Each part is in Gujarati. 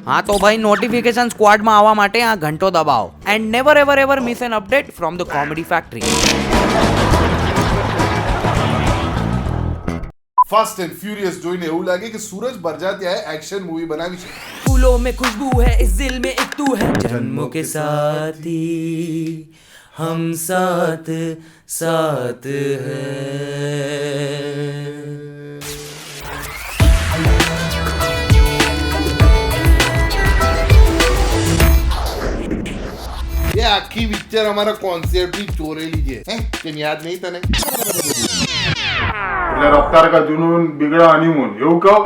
હા તો ભાઈ નોટિફિકેશન સ્ક્વોડમાં આવવા માટે આ ઘંટો દબાવો and never ever ever miss N update from the comedy factory. Fast and furious જોઈને એવું લાગે કે સૂરજ બરજાતિયાએ એક્શન મૂવી બનાવી છે. फूलों में खुशबू है इस दिल में एक तू है जन्मों के साथी हम साथ साथ એ આખી પિક્ચર અમારા કોન્સેપ્ટ થી ચોરેલી છે કેમ યાદ નહીં તને? એટલે રફતાર કા જુનૂન બિગડા હનીમૂન એવું કહો.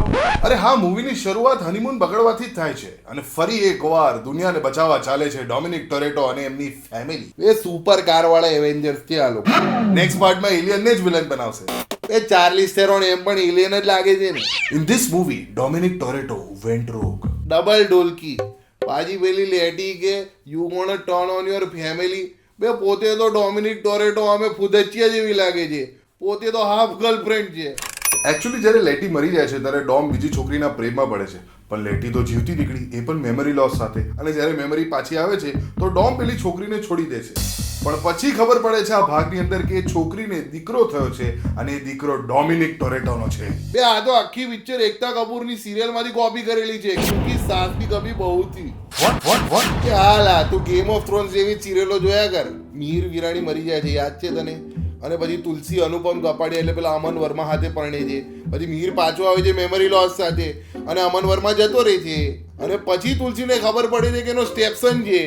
અરે હા, મૂવીની શરૂઆત હનીમૂન બગડવાથી જ થાય છે અને ફરી એકવાર દુનિયાને બચાવવા ચાલે છે ડોમિનિક ટોરેટો અને એમની ફેમિલી. એ સુપર કાર વાળા એવેન્જર્સ છે આ લોકો. નેક્સ્ટ પાર્ટમાં એલિયનને જ વિલન બનાવશે. એ ચાર્લીઝ થેરોન એમ પણ એલિયન જ લાગે છે ને. In this movie Dominic Toretto went wrong. Double ઢોલકી પાજી પેલી લેટી કે you gonna turn on your family. બે પોતે તો ડોમિનિક ટોરેટો અમે ફુદચ્ચિયા જેવી લાગે છે, પોતે તો હાફ ગર્લફ્રેન્ડ છે. એકચ્યુઅલી જ્યારે લેટી મરી જાય છે ત્યારે ડોમ બીજી છોકરીના પ્રેમમાં પડે છે, પણ લેટી તો જીવતી નીકળી, એ પણ મેમરી લોસ સાથે. અને જ્યારે મેમરી પાછી આવે છે તો ડોમ પેલી છોકરીને છોડી દે છે. પણ પછી ખબર પડે છે આ ભાગની અંદર કે એ છોકરીને દીકરો થયો છે અને એ દીકરો ડોમિનિક ટોરેટોનો છે. બે આ તો આખી પિક્ચર એકતા કપૂરની સિરિયલમાંથી કોપી કરેલી છે, ક્યોંકિ સાસ ભી કભી બહુ થી. વોટ કે હાલા તું ગેમ ઓફ થ્રોન્સ જેવી સિરિયલો જોયા કર. મીર વિરાણી મરી જાય છે, યાદ છે તને? અને પછી તુલસી અનુપમ કપાડિયા એટલે પેલા અમન વર્મા હાથે પરણે છે. પછી મીર પાછો આવે છે મેમરી લોસ સાથે અને અમન વર્મા જતો રહે છે. અને પછી તુલસીને ખબર પડે છે કે એનો સ્ટેપ્સન છે.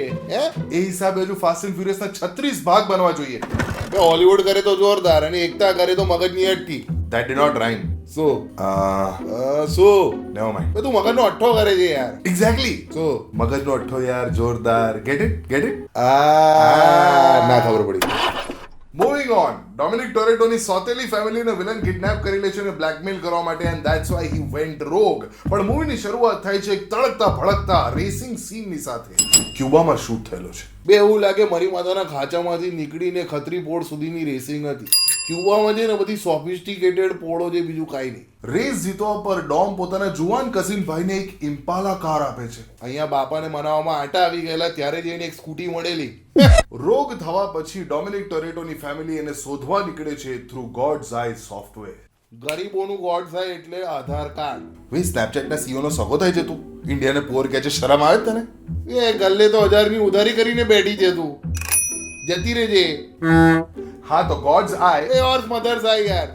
એ હિસાબે હજુ ફાસ્ટ એન્ડ ફ્યુરિયસ ના 36 ભાગ બનવા જોઈએ. હોલીવુડ કરે તો જોરદાર અને એકતા કરે તો મગજની અટકી. That did not rhyme. So never mind. તું મગજનો અઠ્ઠો કરે છે યાર. એક્ઝેક્ટલી. સો મગજનો અઠ્ઠો યાર જોરદાર. Get it? ના ખબર પડી. Moving on. ડોમિનિક ટોરેટોની સોતેલી ફેમિલીને વિલન કિડનેપ કરી લે છે અને બ્લેકમેલ કરવા માટે and that's why he went રોગ. પણ મૂવીની શરૂઆત થાય છે એક તળકતા ભડકતા રેસિંગ સીનની સાથે. ક્યુબામાં શૂટ થયેલો છે. બે એવું લાગે મરી માતાના ખાંચામાંથી નીકળીને ખત્રી પોળ સુધીની રેસિંગ હતી. ક્યુબામાં છે ને બધી સોફિસ્ટિકેટેડ પોળો છે, બીજું કાંઈ નહીં. રેસ જીતવા પર ડોમ પોતાના જુવાન કઝિન ભાઈને એક ઇમ્પાલા કાર આપે છે. અહીંયા બાપાને મનાવવામાં આટા આવી ગયેલા ત્યારે જઈને એક સ્કૂટી મળેલી. રોગ થવા પછી ડોમિનિક ટોરેટોની ફેમિલી એને શોધવા નીકળે છે થ્રુ ગોડ્સ આઈ સોફ્ટવેર. ગરીબોનું ગોડ્સ આઈ એટલે આધાર કાર્ડ. વે સ્નેપચેટના સીઈઓ નો સગો થાય છે તું. ઇન્ડિયાને પોર કહે છે, શરમ આવે તને? એ ગલ્લે તો 1000 ની ઉધારી કરીને બેઠી છે તું. જતી રહેજે. હા તો ગોડ્સ આઈ એ ઓર મધર્સ આઈ યાર.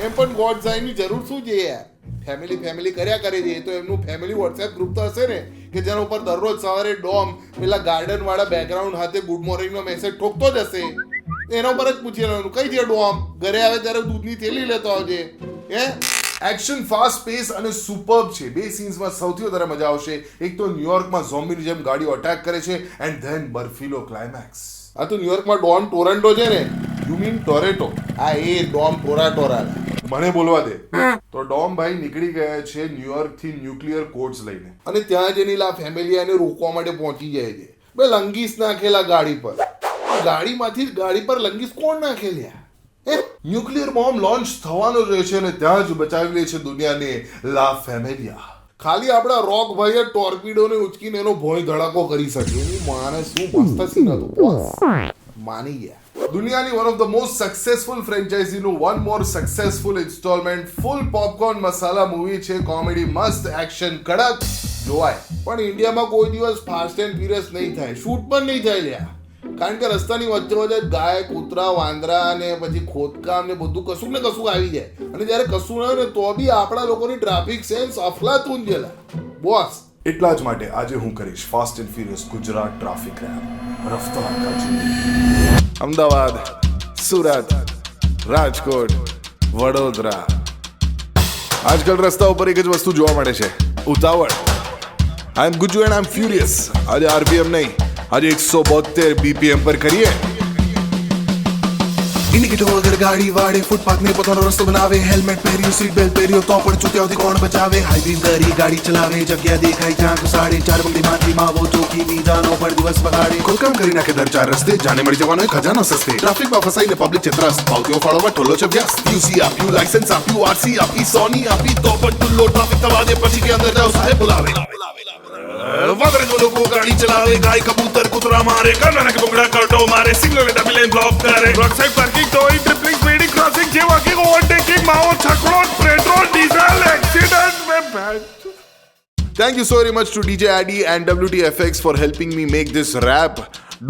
એમ પણ ગોડ્સ આઈ ની જરૂર શું છે યાર? ફેમિલી કર્યા કરે છે તો એમનું ફેમિલી વોટ્સએપ ગ્રુપ તો હશે ને કે જેના ઉપર દરરોજ સવારે ડોમ પેલા ગાર્ડન વાળા બેકગ્રાઉન્ડ હાથે ગુડ મોર્નિંગ નો મેસેજ ઠોકતો જ હશે. એના ઉપર જ પૂછી લેવાનું કઈ છે ડોમ, ઘરે આવે ત્યારે દૂધની થેલી લેતો આવજે. એક્શન ફાસ્ટ પેસ અને સુપર્બ છે. બે સીન્સમાં સૌથી વધારે મજા આવશે. એક તો ન્યુયોર્કમાં ઝોમ્બીની જેમ ગાડીઓ અટેક કરે છે એન્ડ ધેન બર્ફીલો ક્લાઇમેક્સ. આ તો ન્યુયોર્કમાં ડોન ટોરન્ટો છે ને, યુ મીન ટોરેટો. આ એ ડોમ ટોરા મને બોલવા દે. તો ડોમ ભાઈ નીકળી ગયા છે ન્યુયોર્ક થી ન્યુક્લિયર કોડ્સ લઈને અને ત્યાં જઈને લા ફેમિલી આને રોકવા માટે પહોંચી જાય છે. બે લંગીસ નાખેલા ગાડી પર. ગાડીમાંથી ગાડી પર લંગીસ કોણ નાખેલ્યા? ન્યુક્લિયર બોમ્બ લોન્ચ થવાનો રહે છે અને ત્યાં જ બચાવી લે છે દુનિયાને લા ફેમિલિયા. ખાલી આપણા રોક ભાઈએ ટોર્પિડોને ઉચકીને એનો ભોંય ધડાકો કરી શકે. એની માને શું મસ્ત સીન હતું બોસ. માની ગયા. દુનિયાની one of the most successful ફ્રેન્ચાઇઝીનું one more successful installment full popcorn masala movie છે. કોમેડી મસ્ત, એક્શન કડક, જોવાય. પણ ઇન્ડિયામાં કોઈ દિવસ ફાસ્ટ એન્ડ ફ્યુરિયસ નહીં થાય, શૂટ પણ નહીં થાય લ્યા. કારણ કે રસ્તાની વચ્ચે વચ્ચે ગાય, કૂતરા, વાંદરા અને પછી ખોદકામ ને બધું કશું ને કશું આવી જાય. અને જ્યારે કશું ના હોય ને તો બી આપણા લોકોની ટ્રાફિક સેન્સ અફલાતૂન જેલા બોસ. એટલા જ માટે આજે હું કરીશ fast and furious Gujarat traffic rap. રફતાર કાજી. અમદાવાદ, સુરત, રાજકોટ, વડોદરા. આજકાલ રસ્તા ઉપર એક જ વસ્તુ જોવા મળે છે, ઉતાવળ. I am Gujju and I am furious. આજે આરપીએમ નહીં, આજે 172 બીપીએમ પર કરીએ. ઇન્ડિકેટર વગર ગાડી વાળે, ફૂટપાથ ને પોતાનો રસ્તો બનાવે. હેલ્મેટ પહેર્યું, સીટ બેલ્ટ પહેર્યો તો પણ ચૂત્યાઓથી કોણ બચાવે? હાઈ બીમ કરી ગાડી ચલાવે, જગ્યા દેખાય જ્યાં ઘુસાડે. 4 બંગડીમાંથી માવો ચોકી બીજાનો પર દિવસ બગાડે. ખોદકામ કરી નાખે દર 4 રસ્તે, જાને મળી જવાનો એક ખજાનો સસ્તે. ટ્રાફિકમાં ફસાઈને પબ્લિક છે ત્રસ્ત, પાવતીઓ ફાળવવા ટોલો છે વ્યસ્ત. યુસી આપ્યું, લાયસન્સ આપ્યું, આરસી આપી, સોની આપી તો પણ ટુલ્લો ટ્રાફિક થવા દે પછી કે અંદર જાવ સાહેબ બોલાવે. વાદળો લોકો ગાડી ચલાવે ગાય કબૂતર કૂતરા મારે કર્ણાટક ડુંગળા કટો મારે સિગ્નલ ડબલ લાઈન બ્લોક કરે road side parking towing tripling speeding crossing jaywalking overtaking માવો છકડો પેટ્રોલ ડીઝલ એક્સિડન્ટ મે Thank you so very much to DJ Addy and WTFX for helping me make this rap.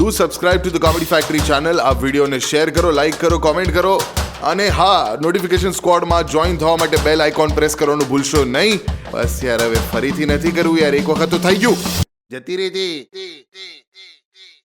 Do subscribe to the Comedy Factory channel. આ વિડીયોને શેર કરો, લાઈક કરો, કોમેન્ટ કરો અને હા નોટિફિકેશન સ્ક્વોડમાં જોઈન થવા માટે બેલ આઇકોન પ્રેસ કરવાનું ભૂલશો નહીં. બસ યાર હવે ફરીથી નથી કરવું યાર, એક વખત તો થઈ ગયું. જતી રહેતી